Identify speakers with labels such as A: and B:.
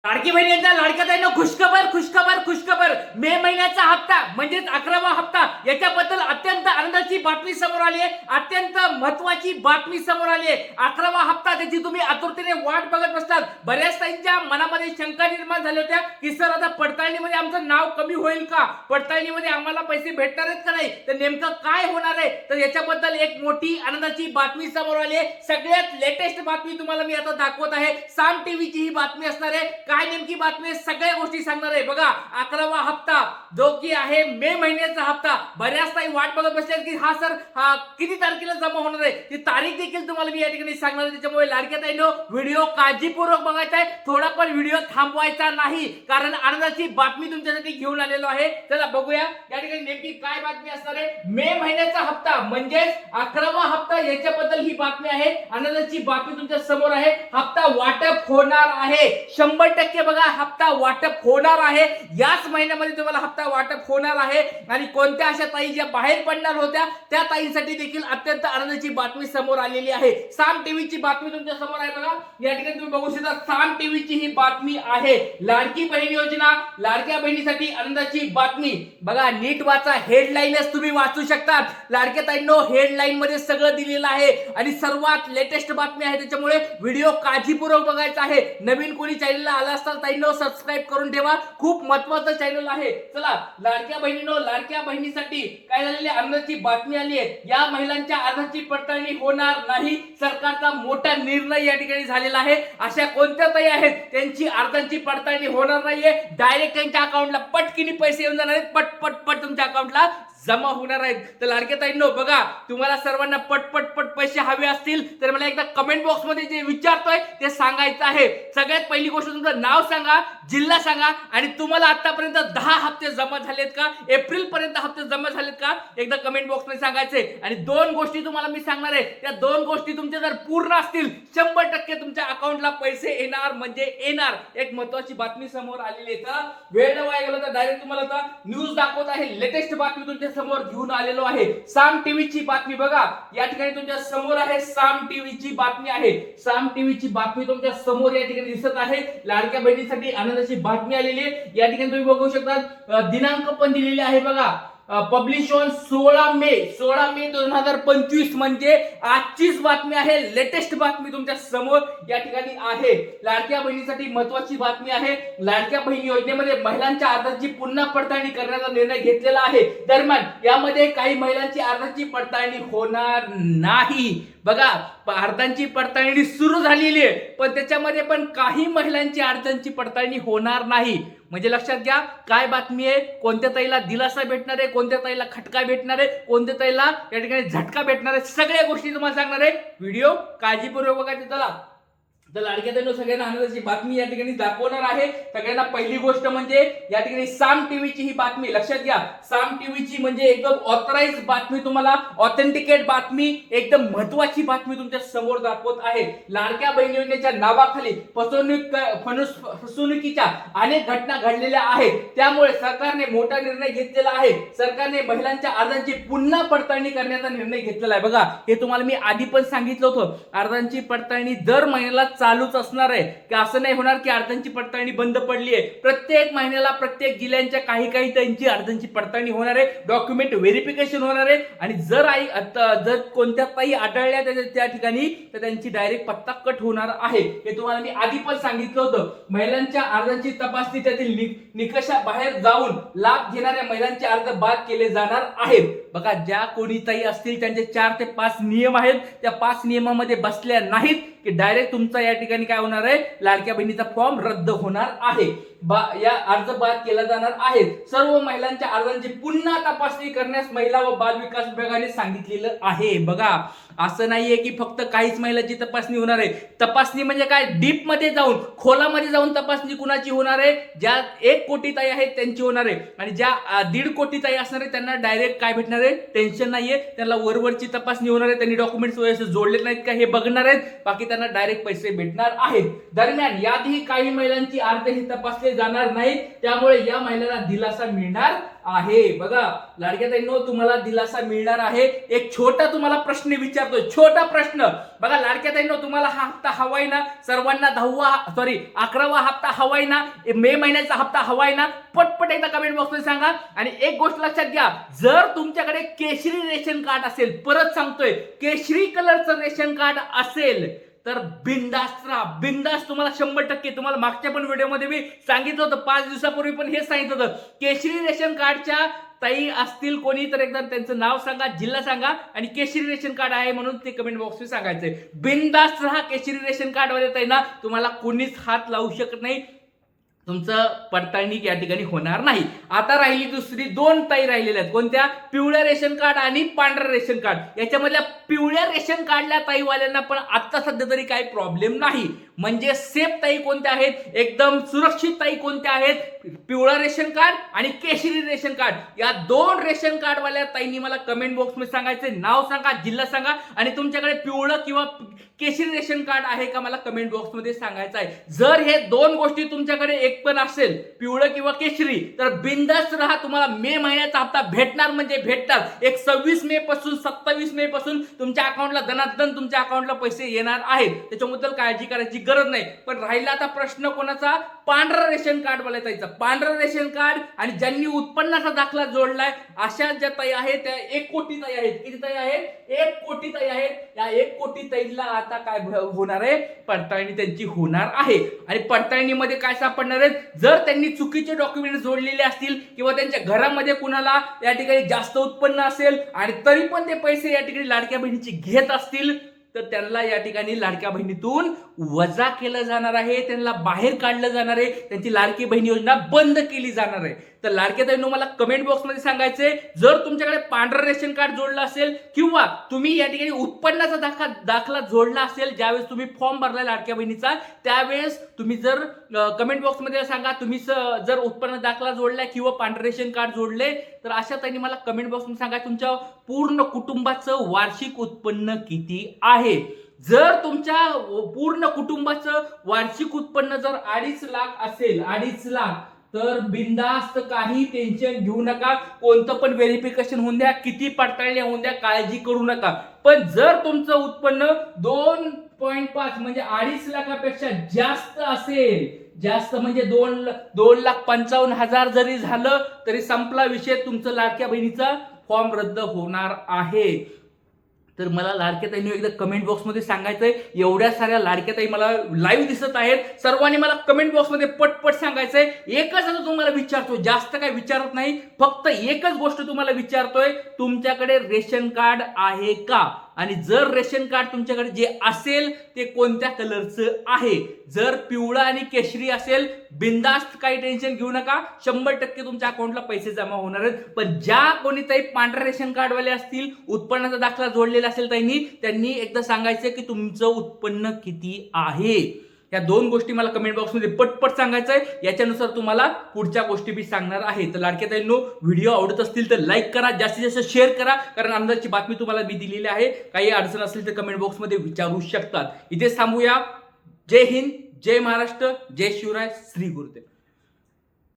A: लाडकी बहिणींचा लाडक्या ताईंना खुशखबर खुशखबर खुशखबर. मे महिन्याचा हप्ता म्हणजेच 11वा हप्ता याच्याबद्दल अत्यंत आनंदाची बातमी समोर आली आहे. अत्यंत महत्वाची बातमी समोर आली आहे. 11वा हप्ता त्याची तुम्ही आतुरतेने वाट बघत बसतात. बऱ्याच ताईंच्या मनामध्ये शंका निर्माण झाल्या होत्या की सर आता पडताळणीमध्ये आमचं नाव कमी होईल का, पडताळणीमध्ये आम्हाला पैसे भेटणार आहेत का नाही, तर नेमकं काय होणार आहे. तर याच्याबद्दल एक मोठी आनंदाची बातमी समोर आली आहे. सगळ्यात लेटेस्ट बातमी तुम्हाला मी आता दाखवत आहे. साम टीव्हीची ही बातमी असणार आहे. काय नेमकी बातमी सगळ्या गोष्टी सांगणार आहे. बघा 11वा हप्ता जो की आहे मे महिन्याचा हप्ता. बऱ्याच ताई वाट बघत बसल्यात की हा सर किती तारखेला जमा होणार आहे, ती तारीख देखील तुम्हाला मी या ठिकाणी सांगणार आहे. त्याच्यामुळे लाडक्या ताईंनो व्हिडिओ काळजीपूर्वक बघायचा आहे. थोडा पण व्हिडिओ थांबवायचा नाही, कारण आनंदाची बातमी तुमच्यासाठी घेऊन आलेलो आहे. चला बघूया या ठिकाणी नेमकी काय बातमी असणार आहे. मे महिन्याचा हप्ता म्हणजेच 11वा हप्ता याच्याबद्दल ही बातमी आहे. आनंदाची बातमी तुमच्या समोर आहे. हप्ता वाटप होणार आहे 100%. बघा हप्ता वाटप होणार आहे. याच महिन्यामध्ये तुम्हाला हप्ता वाटप होणार आहे. आणि कोणत्या अशा ताई ज्या बाहेर पडणार होत्या त्या ताईंसाठी देखील अत्यंत आनंदाची बातमी समोर आलेली आहे. साम टीव्हीची बातमी तुमच्या समोर आहे. बघा या ठिकाणी तुम्ही बघू शकता साम टीव्हीची ही बातमी आहे. लाडकी बहीण योजना, लाडक्या बहिणीसाठी आनंदाची बातमी. बघा नीट वाचा, हेडलाईनच तुम्ही वाचू शकता. लाडक्या ताईंनो हेडलाईन मध्ये सगळं दिलेलं आहे आणि सर्वात लेटेस्ट बातमी आहे. त्याच्यामुळे व्हिडिओ काळजीपूर्वक बघायचा आहे. नवीन कोणी चॅनलला आला असताल ताईंनो सबस्क्राईब करून ठेवा. खूप महत्त्वाचं चॅनल आहे. चला लाडक्या बहिणींनो, लाडक्या बहिणीसाठी काय झालेली आनंदाची बातमी आली आहे. या महिलांच्या अर्जाची पडताळणी होणार नाही. सरकारचा मोठा निर्णय या ठिकाणी झालेला आहे. अशा कोणत्या ताई आहेत त्यांची अर्जांची पडताळणी होणार नाहीये. डायरेक्ट त्यांच्या अकाउंटला पटकिनी पैसे येऊन जाणार आहेत. पट पट पट तुमच्या अकाउंटला जमा होणार आहेत. तर लाडक्या ताईंनो बघा, तुम्हाला सर्वांना पटपट पट पैसे हवे असतील तर मला एकदा कमेंट बॉक्स मध्ये जे विचारतोय ते सांगायचं आहे. सगळ्यात पहिली गोष्ट तुमचं नाव सांगा, जिल्हा सांगा आणि तुम्हाला आतापर्यंत 10 हप्ते जमा झालेत का, एप्रिल पर्यंत हप्ते जमा झालेत का, एकदा कमेंट बॉक्स मध्ये सांगायचे. आणि 2 गोष्टी तुम्हाला मी सांगणार आहे. त्या 2 गोष्टी तुमच्या जर पूर्ण असतील 100% तुमच्या अकाउंटला पैसे येणार म्हणजे येणार. एक महत्वाची बातमी समोर आलेली आहे. तर वेळ न वाया गेला तर डायरेक्ट तुम्हाला आता न्यूज दाखवत आहे. लेटेस्ट बातमी तुमच्या समोर घेऊन आलेलो आहे. साम टीव्हीची बातमी. बघा या ठिकाणी तुमच्या समोर आहे साम टीव्हीची बातमी आहे. साम टीव्हीची बातमी तुमच्या समोर या ठिकाणी दिसत आहे. लाडक्या बहिणीसाठी आनंदाची बातमी आलेली आहे. या ठिकाणी तुम्ही बघू शकता दिनांक पण दिलेले आहे. बघा पब्लिश ऑन 16 मे 2025 म्हणजे आजचीच बातमी आहे. लेटेस्ट बातमी तुमच्या समोर या ठिकाणी आहे. लाडक्या बहिणीसाठी महत्वाची बातमी आहे. लाडक्या बहीण योजनेमध्ये महिलांच्या अर्जाची पुन्हा पडताळणी करण्याचा निर्णय घेतलेला आहे. दरम्यान यामध्ये काही महिलांची अर्जाची पडताळणी होणार नाही. बघा अर्जांची पडताळणी सुरू झालेली आहे, पण त्याच्यामध्ये पण काही महिलांची अर्जांची पडताळणी होणार नाही. म्हणजे लक्षात घ्या काय बातमी आहे. कोणत्या ताईला दिलासा भेटणार आहे, कोणत्या ताईला खटका भेटणार आहे, कोणत्या ताईला या ठिकाणी झटका भेटणार आहे, सगळ्या गोष्टी तुम्हाला सांगणार आहे. व्हिडिओ काळजीपूर्वक बघायचे. चला तर लाडक्या ताईंनो सगळ्यांना आनंदाची बातमी या ठिकाणी दाखवणार आहे. सगळ्यांना पहिली गोष्ट म्हणजे या ठिकाणी साम टीव्हीची ही बातमी लक्षात घ्या. साम टीव्हीची म्हणजे एकदम ऑथराइज बातमी, तुम्हाला ऑथेंटिकेट बातमी, एकदम महत्वाची बातमी तुमच्या समोर दाखवत आहे. लाडक्या बहीण योजनेच्या नावाखाली फसवणुकीच्या अनेक घटना घडलेल्या आहेत. त्यामुळे सरकारने मोठा निर्णय घेतलेला आहे. सरकारने महिलांच्या अर्जांची पुन्हा पडताळणी करण्याचा निर्णय घेतलेला आहे. बघा हे तुम्हाला मी आधी पण सांगितलं होतं. अर्जांची पडताळणी दर महिन्याला चालूच असणार आहे, की असं नाही होणार की अर्जांची पडताळणी बंद पडली आहे. प्रत्येक महिन्याला प्रत्येक जिल्ह्यांच्या काही त्यांची अर्जांची पडताळणी होणार आहे. डॉक्युमेंट व्हेरिफिकेशन होणार आहे. आणि जर कोणत्या ताई आढळल्या त्या ठिकाणी तर त्यांची डायरेक्ट पत्ता कट होणार आहे. हे तुम्हाला मी आधी पण सांगितलं होतं. महिलांच्या अर्जांची तपासणी त्यातील निकषाबाहेर जाऊन लाभ घेणाऱ्या महिलांचे अर्ज बाद केले जाणार आहेत. बघा ज्या कोणी ताई असतील त्यांचे 4 ते 5 नियम आहेत. त्या 5 नियमामध्ये बसल्या नाहीत की डायरेक्ट तुमचा या ठिकाणी काय होणार आहे, लाडक्या बहिणीचा फॉर्म रद्द होणार आहे. या अर्ज बाद केला जाणार आहे. सर्व महिलांच्या अर्जांची पुन्हा तपासणी करण्यास महिला व बाल विकास विभागाने सांगितलेलं आहे. बघा असं नाहीये की फक्त काहीच महिलांची तपासणी होणार आहे. तपासणी म्हणजे काय, डीप मध्ये जाऊन खोलामध्ये जाऊन तपासणी कुणाची होणार आहे, ज्या 1 कोटी ताई आहेत त्यांची होणार आहे. आणि ज्या 1.5 कोटी ताई असणार आहे त्यांना डायरेक्ट काय भेटणार आहे, टेन्शन नाहीये. त्यांना वरवरची तपासणी होणार आहे. त्यांनी डॉक्युमेंट्स व्यवस्थित जोडले नाहीत का हे बघणार आहेत. बाकी त्यांना डायरेक्ट पैसे भेटणार आहेत. दरम्यान याआधी काही महिलांची अर्ज हे तपासले पैसे जाणार नाहीत, त्यामुळे या महिलांना दिलासा मिळणार आहे. बघा लाडक्या ताईंनो, तुम्हाला दिलासा मिळणार आहे. एक छोटा तुम्हाला प्रश्न विचारतोय, छोटा प्रश्न बघा लाडक्या ताईंनो, तुम्हाला हा हप्ता हवाय ना? सर्वांना 11वा हप्ता हवाय ना? मे महिन्याचा हप्ता हवाय ना? पटपट एकदा कमेंट बॉक्समध्ये सांगा. आणि एक गोष्ट लक्षात घ्या, जर तुमच्याकडे केशरी रेशन कार्ड असेल, परत सांगतोय केशरी कलरचं रेशन कार्ड असेल तर बिंदास राहा, बिंदास. तुम्हाला 100%, तुम्हाला मागच्या पण व्हिडिओमध्ये मी सांगितलं होतं, 5 दिवसापूर्वी पण हे सांगितलं होतं, केशरी रेशन कार्डच्या ताई असतील कोणी तर एकदा त्यांचं नाव सांगा, जिल्हा सांगा आणि केशरी रेशन कार्ड आहे म्हणून ते कमेंट बॉक्समध्ये सांगायचंय. बिंदास राहा. केशरी रेशन कार्ड वाले ताई ना, तुम्हाला कोणीच हात लावू शकत नाही, तुमचं पडताळणी या ठिकाणी होणार नाही. आता राहिली दुसरी 2 ताई राहिलेल्या आहेत. कोणत्या? पिवळ्या रेशन कार्ड आणि पांढरं रेशन कार्ड. याच्यामधल्या पिवळ्या रेशन कार्डल्या ताईवाल्यांना पण आता सध्या तरी काही प्रॉब्लेम नाही. म्हणजे सेफ ताई कोणत्या आहेत, एकदम सुरक्षित ताई कोणत्या आहेत? पिवळं रेशन कार्ड आणि केशरी रेशन कार्ड. या 2 रेशन कार्ड वाल्या ताईंनी मला कमेंट बॉक्समध्ये सांगायचे, नाव सांगा, जिल्हा सांगा आणि तुमच्याकडे पिवळं किंवा केशरी रेशन कार्ड आहे का मला कमेंट बॉक्समध्ये सांगायचं आहे. जर हे 2 गोष्टी तुमच्याकडे एक पण असेल, पिवळं किंवा केशरी, तर बिंदास राहा. तुम्हाला मे महिन्याचा हप्ता भेटणार म्हणजे भेटणार. एक 26 मे पासून 27 मे पासून तुमच्या अकाउंटला दनादन तुमच्या अकाउंटला पैसे येणार आहेत, त्याच्याबद्दल काळजी करायची गरज नाही. पण राहिला आता प्रश्न कोणाचा? पांढरा रेशन कार्ड वाला ताईचा. पांढरा रेशन कार्ड आणि ज्यांनी उत्पन्नाचा दाखला जोडलाय अशा ज्या ताई आहेत त्या 1 कोटी ताई आहेत. किती ताई आहेत? 1 कोटी ताई आहेत. या 1 कोटी ताईला आता काय होणार आहे? पडताळणी त्यांची होणार आहे. आणि पडताळणीमध्ये काय सापडणार आहे? जर त्यांनी चुकीचे डॉक्युमेंट जोडलेले असतील किंवा त्यांच्या घरामध्ये कुणाला या ठिकाणी जास्त उत्पन्न असेल आणि तरी पण ते पैसे या ठिकाणी लाडक्या बहिणीची घेत असतील तर त्यांना या ठिकाणी लाडक्या बहिणीतून वजा केलं जाणार आहे, त्यांना बाहेर काढलं जाणार आहे, त्यांची लाडकी बहीण योजना बंद केली जाणार आहे. तर लाडक्या ताईंनो मला कमेंट बॉक्समध्ये सांगायचंय, जर तुमच्याकडे पांढरं रेशन कार्ड जोडलं असेल किंवा तुम्ही या ठिकाणी उत्पन्नाचा दाखला जोडला असेल, ज्यावेळेस तुम्ही फॉर्म भरलाय लाडक्या बहिणीचा त्यावेळेस तुम्ही जर कमेंट बॉक्समध्ये सांगा तुम्ही जर उत्पन्न दाखला जोडलाय किंवा पांढरं रेशन कार्ड जोडले, तर अशा ताईंनी मला कमेंट बॉक्समध्ये सांगा तुमच्या पूर्ण कुटुंबाचं वार्षिक उत्पन्न किती आहे. जर तुमच्या पूर्ण कुटुंबाचं वार्षिक उत्पन्न जर 2.5 लाख असेल, 2.5 लाख, तर बिंदास्त, काही टेन्शन घेऊ नका. कोणतं पण व्हेरिफिकेशन होऊन द्या, किती पडताळणी होऊन द्या, काळजी करू नका. पण जर तुमचं उत्पन्न 2.5 म्हणजे 2.5 लाखापेक्षा जास्त असेल, जास्त म्हणजे 2,55,000 जरी झालं तरी संपला विषय, तुमचं लाडक्या बहिणीचा फॉर्म रद्द होणार आहे. तर मला लाडक्या ताईंनी एकदा कमेंट बॉक्समध्ये सांगायचंय. एवढ्या साऱ्या लाडक्या ताई मला लाईव्ह दिसत आहेत, सर्वांनी मला कमेंट बॉक्समध्ये पटपट सांगायचंय. एकच आता तुम्हाला विचारतो, जास्त काय विचारत नाही, फक्त एकच गोष्ट तुम्हाला विचारतोय, तुमच्याकडे रेशन कार्ड आहे का? आणि जर रेशन कार्ड तुमच्याकडे जे असेल ते कोणत्या कलरचं आहे? जर पिवळा आणि केशरी असेल, बिंदास्त, काही टेन्शन घेऊ नका, 100% तुमच्या अकाउंटला पैसे जमा होणार आहेत. पण ज्या कोणी ताई पांढऱ्या रेशन कार्ड वाले असतील, उत्पन्नाचा दाखला जोडलेला असेल त्यांनी एकदा सांगायचं की तुमचं उत्पन्न किती आहे. या 2 गोष्टी मला कमेंट बॉक्समध्ये पटपट सांगायचं आहे, याच्यानुसार तुम्हाला पुढच्या गोष्टी मी सांगणार आहे. तर लाडक्या ताईंनो व्हिडिओ आवडत असतील तर लाईक करा, जास्तीत जास्त शेअर करा, कारण आमदारची बातमी तुम्हाला मी दिलेली आहे. काही अडचण असेल तर कमेंट बॉक्समध्ये विचारू शकतात. इथे थांबूया. जय हिंद, जय महाराष्ट्र, जय शिवराय, श्री गुरुदेव.